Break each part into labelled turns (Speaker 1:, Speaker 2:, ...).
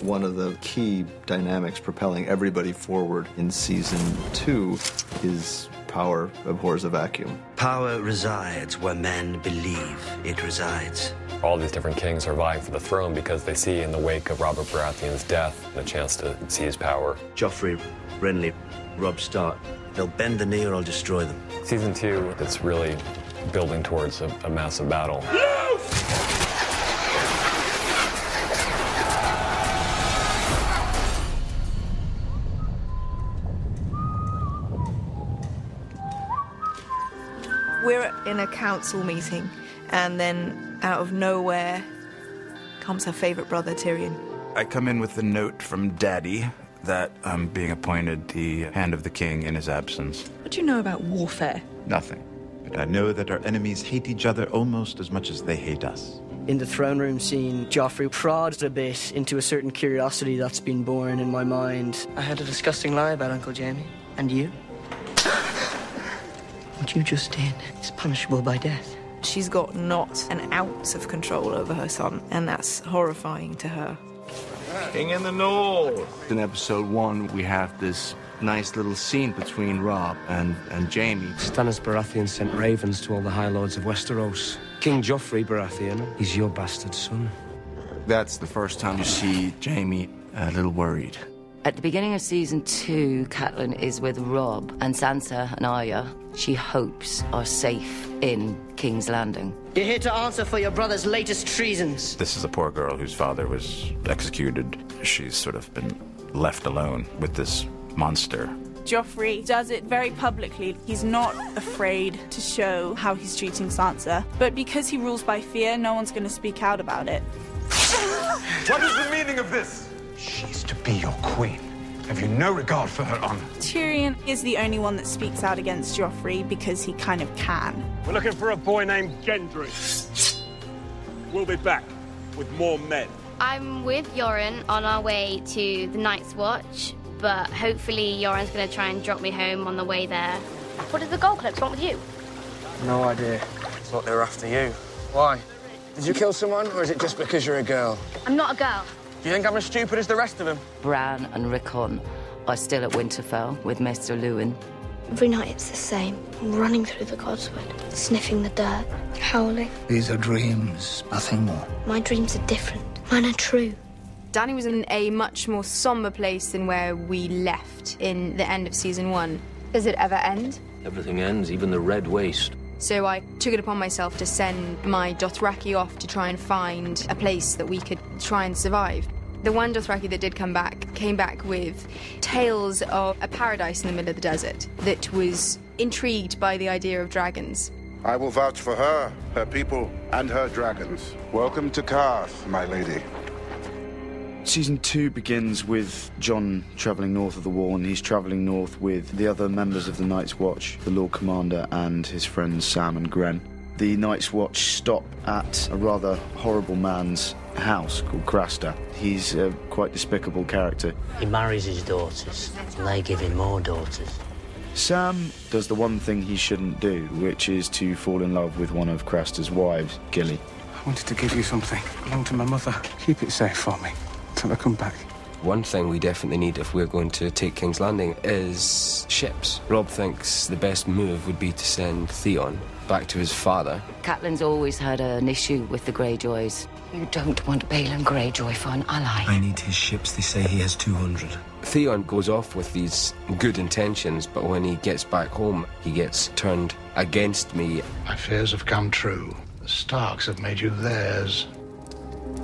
Speaker 1: One of the key dynamics propelling everybody forward in season 2 is power abhors a vacuum.
Speaker 2: Power resides where men believe it resides.
Speaker 3: All these different kings are vying for the throne because they see in the wake of Robert Baratheon's death the chance to seize power.
Speaker 2: Joffrey, Renly, Robb Stark, they'll bend the knee or I'll destroy them.
Speaker 3: Season 2, it's really building towards a massive battle.
Speaker 4: We're in a council meeting, and then out of nowhere comes her favourite brother, Tyrion.
Speaker 5: I come in with a note from Daddy that I'm being appointed the Hand of the King in his absence.
Speaker 4: What do you know about warfare?
Speaker 6: Nothing. But I know that our enemies hate each other almost as much as they hate us.
Speaker 7: In the throne room scene, Joffrey prods a bit into a certain curiosity that's been born in my mind. I had a disgusting lie about Uncle Jamie. And you? What you just did is punishable by death.
Speaker 4: She's got not an ounce of control over her son, and that's horrifying to her.
Speaker 1: King in the North. In episode 1, we have this nice little scene between Robb and Jaime.
Speaker 8: Stannis Baratheon sent ravens to all the High Lords of Westeros. King Joffrey Baratheon is your bastard son.
Speaker 1: That's the first time you see Jaime a little worried.
Speaker 9: At the beginning of season 2, Catelyn is with Robb, and Sansa and Arya, she hopes, are safe in King's Landing.
Speaker 7: You're here to answer for your brother's latest treasons.
Speaker 5: This is a poor girl whose father was executed. She's sort of been left alone with this monster.
Speaker 10: Joffrey does it very publicly. He's not afraid to show how he's treating Sansa, but because he rules by fear, no one's going to speak out about it.
Speaker 11: What is the meaning of this? She's to be your queen. Have you no regard for her honor?
Speaker 10: Tyrion is the only one that speaks out against Joffrey because he kind of can.
Speaker 12: We're looking for a boy named Gendry. We'll be back with more men.
Speaker 13: I'm with Yoren on our way to the Night's Watch, but hopefully Yoren's going to try and drop me home on the way there. What did the Gold Cloaks want with you?
Speaker 8: No idea. Thought they were after you. Why? Did you kill someone, or is it just because you're a girl?
Speaker 13: I'm not a girl.
Speaker 8: Do you think I'm as stupid as the rest of them?
Speaker 9: Bran and Rickon are still at Winterfell with Mr. Lewin.
Speaker 14: Every night it's the same. I'm running through the Godswood, sniffing the dirt, howling.
Speaker 15: These are dreams, nothing more.
Speaker 14: My dreams are different. Mine are true.
Speaker 16: Dany was in a much more somber place than where we left in the end of season 1. Does it ever end?
Speaker 17: Everything ends, even the Red Waste.
Speaker 16: So I took it upon myself to send my Dothraki off to try and find a place that we could try and survive. The one Dothraki that did come back came back with tales of a paradise in the middle of the desert that was intrigued by the idea of dragons.
Speaker 18: I will vouch for her, her people, and her dragons. Welcome to Karth, my lady.
Speaker 19: Season 2 begins with Jon travelling north of the wall, and he's travelling north with the other members of the Night's Watch, the Lord Commander and his friends Sam and Gren. The Night's Watch stop at a rather horrible man's house called Craster. He's a quite despicable character.
Speaker 20: He marries his daughters, and they give him more daughters.
Speaker 19: Sam does the one thing he shouldn't do, which is to fall in love with one of Craster's wives, Gilly.
Speaker 8: I wanted to give you something. It belonged to my mother. Keep it safe for me till I come back.
Speaker 7: One thing we definitely need if we're going to take King's Landing is ships. Robb thinks the best move would be to send Theon back to his father.
Speaker 9: Catelyn's always had an issue with the Greyjoys. You don't want Balon Greyjoy for an ally.
Speaker 15: I need his ships. They say he has 200.
Speaker 7: Theon goes off with these good intentions, but when he gets back home, he gets turned against me.
Speaker 15: My fears have come true. The Starks have made you theirs.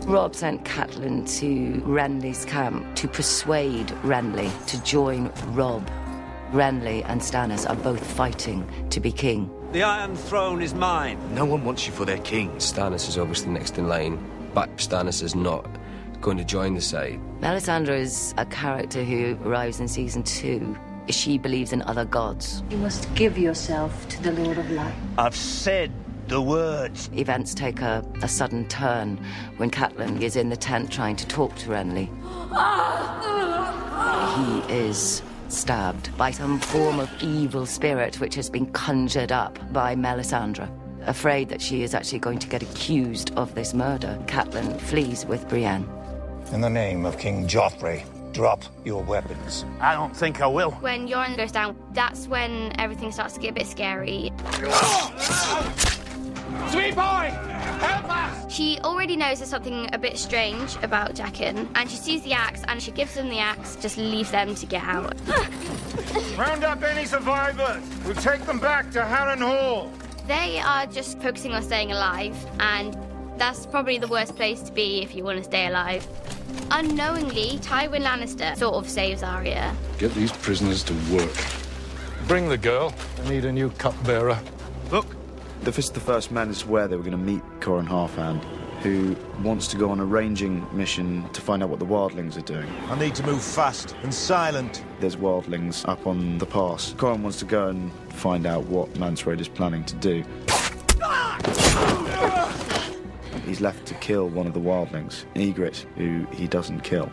Speaker 9: Robb sent Catelyn to Renly's camp to persuade Renly to join Robb. Renly and Stannis are both fighting to be king.
Speaker 2: The Iron Throne is mine.
Speaker 7: No one wants you for their king. Stannis is obviously next in line, but Stannis is not going to join the side.
Speaker 9: Melisandre is a character who arrives in season 2. She believes in other gods.
Speaker 3: You must give yourself to the Lord of Light.
Speaker 2: I've said the words.
Speaker 9: Events take a sudden turn when Catelyn is in the tent trying to talk to Renly. He is stabbed by some form of evil spirit which has been conjured up by Melisandre. Afraid that she is actually going to get accused of this murder, Catelyn flees with Brienne.
Speaker 15: In the name of King Joffrey, drop your weapons.
Speaker 8: I don't think I will.
Speaker 13: When Yoren goes down, that's when everything starts to get a bit scary.
Speaker 8: Sweet boy! Help us!
Speaker 13: She already knows there's something a bit strange about Jaqen, and she sees the axe, and she gives them the axe, just leave them to get out.
Speaker 8: Round up any survivors. We'll take them back to Harren Hall.
Speaker 13: They are just focusing on staying alive, and that's probably the worst place to be if you want to stay alive. Unknowingly, Tywin Lannister sort of saves Arya.
Speaker 15: Get these prisoners to work.
Speaker 11: Bring the girl. I need a new cupbearer.
Speaker 8: Look.
Speaker 19: The Fist of the First Men is where they were going to meet Corran Halfhand, who wants to go on a ranging mission to find out what the wildlings are doing.
Speaker 8: I need to move fast and silent.
Speaker 19: There's wildlings up on the pass. Corran wants to go and find out what Mance Rayder is planning to do. He's left to kill one of the wildlings, Ygritte, who he doesn't kill.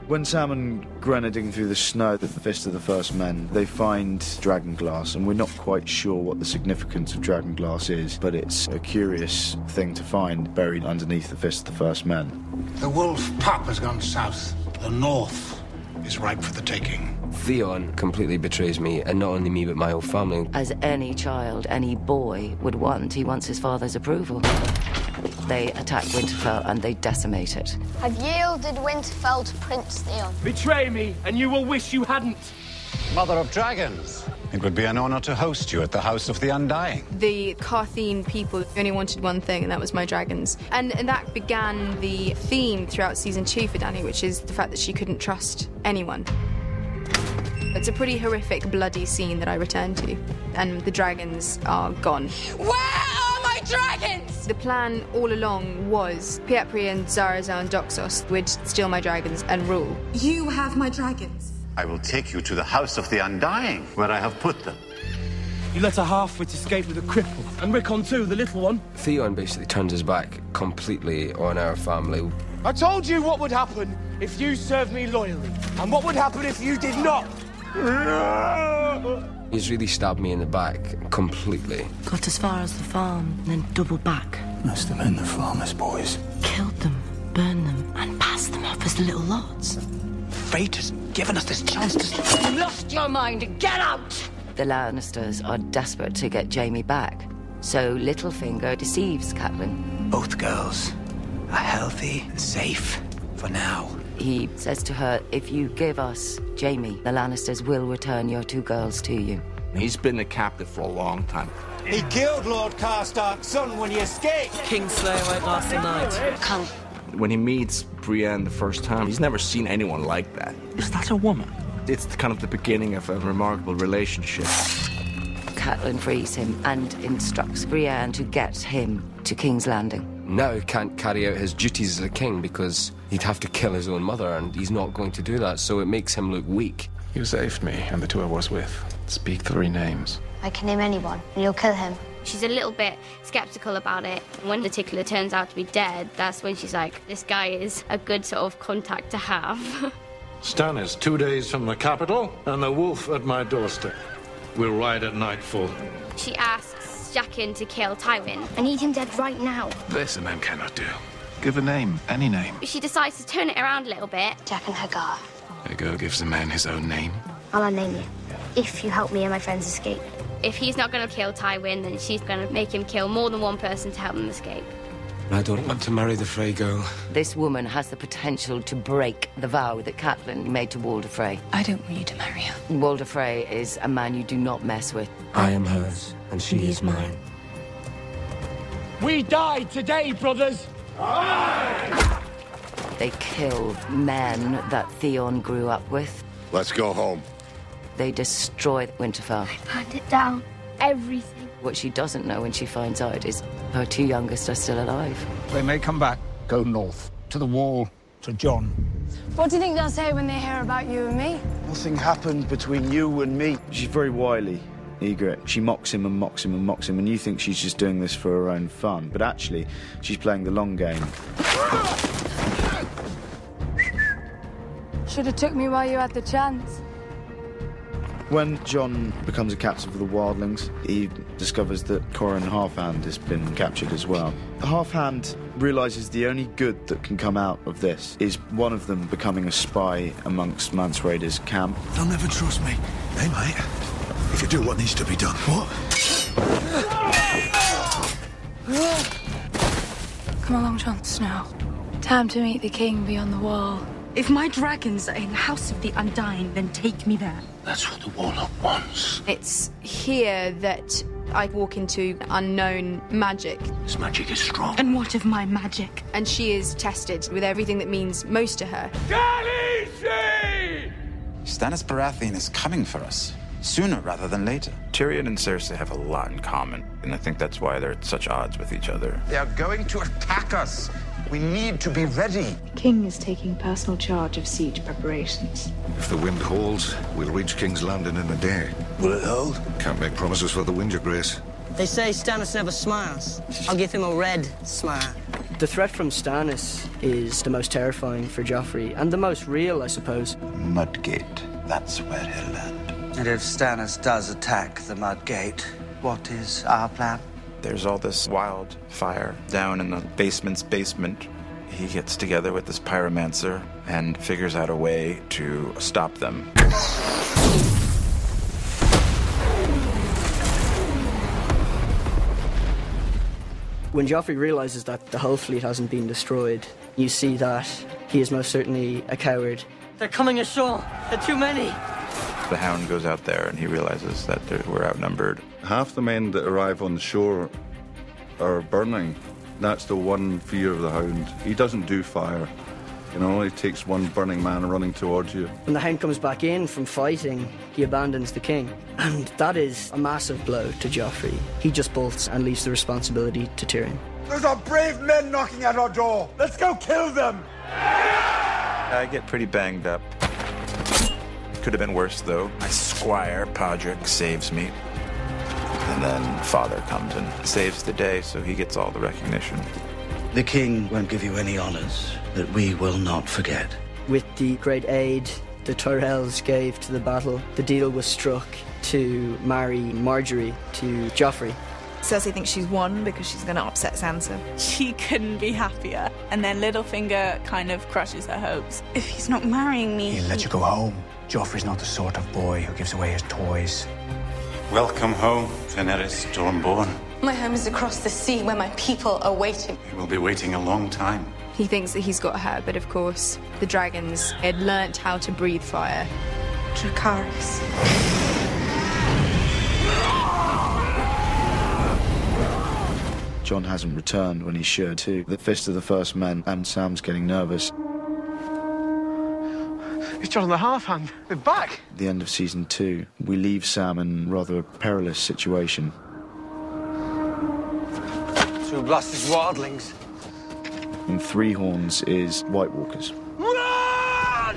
Speaker 19: When Sam and Gren are digging through the snow at the Fist of the First Men, they find dragonglass, and we're not quite sure what the significance of dragonglass is, but it's a curious thing to find buried underneath the Fist of the First Men.
Speaker 15: The wolf pup has gone south. The north is ripe for the taking.
Speaker 7: Theon completely betrays me, and not only me, but my whole family.
Speaker 9: As any child, any boy would want, he wants his father's approval. They attack Winterfell and they decimate it.
Speaker 14: I've yielded Winterfell to Prince Theon.
Speaker 8: Betray me, and you will wish you hadn't.
Speaker 6: Mother of Dragons, it would be an honor to host you at the House of the Undying.
Speaker 16: The Carthene people only wanted one thing, and that was my dragons. And that began the theme throughout Season 2 for Dany, which is the fact that she couldn't trust anyone. It's a pretty horrific, bloody scene that I return to, and the dragons are gone.
Speaker 14: Where are my dragons?
Speaker 16: The plan all along was Pietri and Zarazar and Doxos would steal my dragons and rule.
Speaker 21: You have my dragons.
Speaker 6: I will take you to the House of the Undying, where I have put them.
Speaker 8: You let a half-wit escape with a cripple, and Rickon too, the little one.
Speaker 7: Theon basically turns his back completely on our family.
Speaker 8: I told you what would happen if you served me loyally, and what would happen if you did not.
Speaker 7: He's really stabbed me in the back completely.
Speaker 21: Got as far as the farm, and then doubled back.
Speaker 15: Must have been the farmer's boys.
Speaker 21: Killed them, burned them, and passed them off as the little lords.
Speaker 15: Fate has given us this chance to...
Speaker 21: You lost your mind. Get out!
Speaker 9: The Lannisters are desperate to get Jaime back, so Littlefinger deceives Catelyn.
Speaker 15: Both girls are healthy and safe for now.
Speaker 9: He says to her, if you give us Jaime, the Lannisters will return your two girls to you.
Speaker 22: He's been a captive for a long time.
Speaker 8: He killed Lord Karstark's son when he escaped.
Speaker 21: Kingslayer won't last a night. Come.
Speaker 22: When he meets Brienne the first time, he's never seen anyone like that.
Speaker 15: Is that a woman?
Speaker 22: It's kind of the beginning of a remarkable relationship.
Speaker 9: Catelyn frees him and instructs Brienne to get him to King's Landing.
Speaker 7: Now he can't carry out his duties as a king because he'd have to kill his own mother, and he's not going to do that, so it makes him look weak.
Speaker 5: You saved me and the two I was with. Speak 3 names.
Speaker 14: I can name anyone, and you'll kill him.
Speaker 13: She's a little bit skeptical about it. When the tickler turns out to be dead, that's when she's like, this guy is a good sort of contact to have.
Speaker 11: Stannis 2 days from the capital, and the wolf at my doorstep. We'll ride at nightfall.
Speaker 13: She asks Jaqen to kill Tywin.
Speaker 14: I need him dead right now.
Speaker 5: This a man cannot do.
Speaker 6: Give a name, any name.
Speaker 13: She decides to turn it around a little bit.
Speaker 14: Jaqen Hagar.
Speaker 5: Hagar gives a man his own name.
Speaker 14: I'll unname you, if you help me and my friends escape.
Speaker 13: If he's not going to kill Tywin, then she's going to make him kill more than one person to help them escape.
Speaker 7: I don't want to marry the Frey girl.
Speaker 9: This woman has the potential to break the vow that Catelyn made to Walder Frey.
Speaker 21: I don't want you to marry her.
Speaker 9: Walder Frey is a man you do not mess with.
Speaker 7: I am hers, and she is mine.
Speaker 8: We died today, brothers!
Speaker 9: They kill men that Theon grew up with.
Speaker 18: Let's go home.
Speaker 9: They destroy Winterfell.
Speaker 14: Burned it down. Everything.
Speaker 9: What she doesn't know when she finds out is her 2 youngest are still alive.
Speaker 15: They may come back. Go north. To the wall. To Jon.
Speaker 21: What do you think they'll say when they hear about you and me?
Speaker 19: Nothing happened between you and me. She's very wily, Ygritte. She mocks him and mocks him and mocks him, and you think she's just doing this for her own fun. But actually, she's playing the long game.
Speaker 21: Should have took me while you had the chance.
Speaker 19: When Jon becomes a captive of the wildlings, he discovers that Corran Halfhand has been captured as well. Halfhand realises the only good that can come out of this is one of them becoming a spy amongst Mance Rayder's camp.
Speaker 1: They'll never trust me. Hey, mate. If you do what needs to be done. What?
Speaker 4: Come along, Jon Snow. Time to meet the king beyond the wall.
Speaker 21: If my dragons are in the House of the Undying, then take me there.
Speaker 15: That's what the warlock wants.
Speaker 16: It's here that I walk into unknown magic.
Speaker 15: This magic is strong.
Speaker 21: And what of my magic?
Speaker 16: And she is tested with everything that means most to her.
Speaker 6: Stannis Baratheon is coming for us. Sooner rather than later.
Speaker 5: Tyrion and Cersei have a lot in common, and I think that's why they're at such odds with each other.
Speaker 11: They are going to attack us. We need to be ready.
Speaker 4: The king is taking personal charge of siege preparations.
Speaker 1: If the wind holds, we'll reach King's Landing in a day.
Speaker 11: Will it hold?
Speaker 1: Can't make promises for the wind, Your Grace.
Speaker 20: They say Stannis never smiles. I'll give him a red smile.
Speaker 23: The threat from Stannis is the most terrifying for Joffrey, and the most real, I suppose.
Speaker 6: Mudgate. That's where he'll land.
Speaker 8: And if Stannis does attack the Mudgate, what is our plan?
Speaker 5: There's all this wildfire down in the basement's basement. He gets together with this pyromancer and figures out a way to stop them.
Speaker 23: When Joffrey realises that the whole fleet hasn't been destroyed, you see that he is most certainly a coward.
Speaker 20: They're coming ashore. There are too many.
Speaker 5: The Hound goes out there and he realizes that we're outnumbered.
Speaker 24: Half the men that arrive on the shore are burning. That's the one fear of the Hound. He doesn't do fire. It only takes one burning man running towards you.
Speaker 23: When the Hound comes back in from fighting, he abandons the king. And that is a massive blow to Joffrey. He just bolts and leaves the responsibility to Tyrion.
Speaker 11: There's our brave men knocking at our door. Let's go kill them.
Speaker 5: I get pretty banged up. Could have been worse, though. My squire, Podrick, saves me. And then Father comes and saves the day, so he gets all the recognition.
Speaker 8: The king won't give you any honors that we will not forget.
Speaker 23: With the great aid the Tyrells gave to the battle, the deal was struck to marry Marjorie to Joffrey.
Speaker 10: Cersei thinks she's won because she's going to upset Sansa. She couldn't be happier. And then Littlefinger kind of crushes her hopes.
Speaker 21: If he's not marrying me...
Speaker 11: He'll let you go home. Joffrey's not the sort of boy who gives away his toys.
Speaker 18: Welcome home, Daenerys Stormborn.
Speaker 21: My home is across the sea where my people are waiting.
Speaker 18: You will be waiting a long time.
Speaker 16: He thinks that he's got her, but of course, the dragons had learnt how to breathe fire.
Speaker 21: Dracarys.
Speaker 19: Jon hasn't returned when he should, too. The Fist of the First Men, and Sam's getting nervous.
Speaker 12: It's Jon and the Halfhand. They're back.
Speaker 19: At the end of season 2, we leave Sam in rather a perilous situation.
Speaker 8: Two blasted wildlings.
Speaker 19: And Three Horns is White Walkers.
Speaker 12: Run!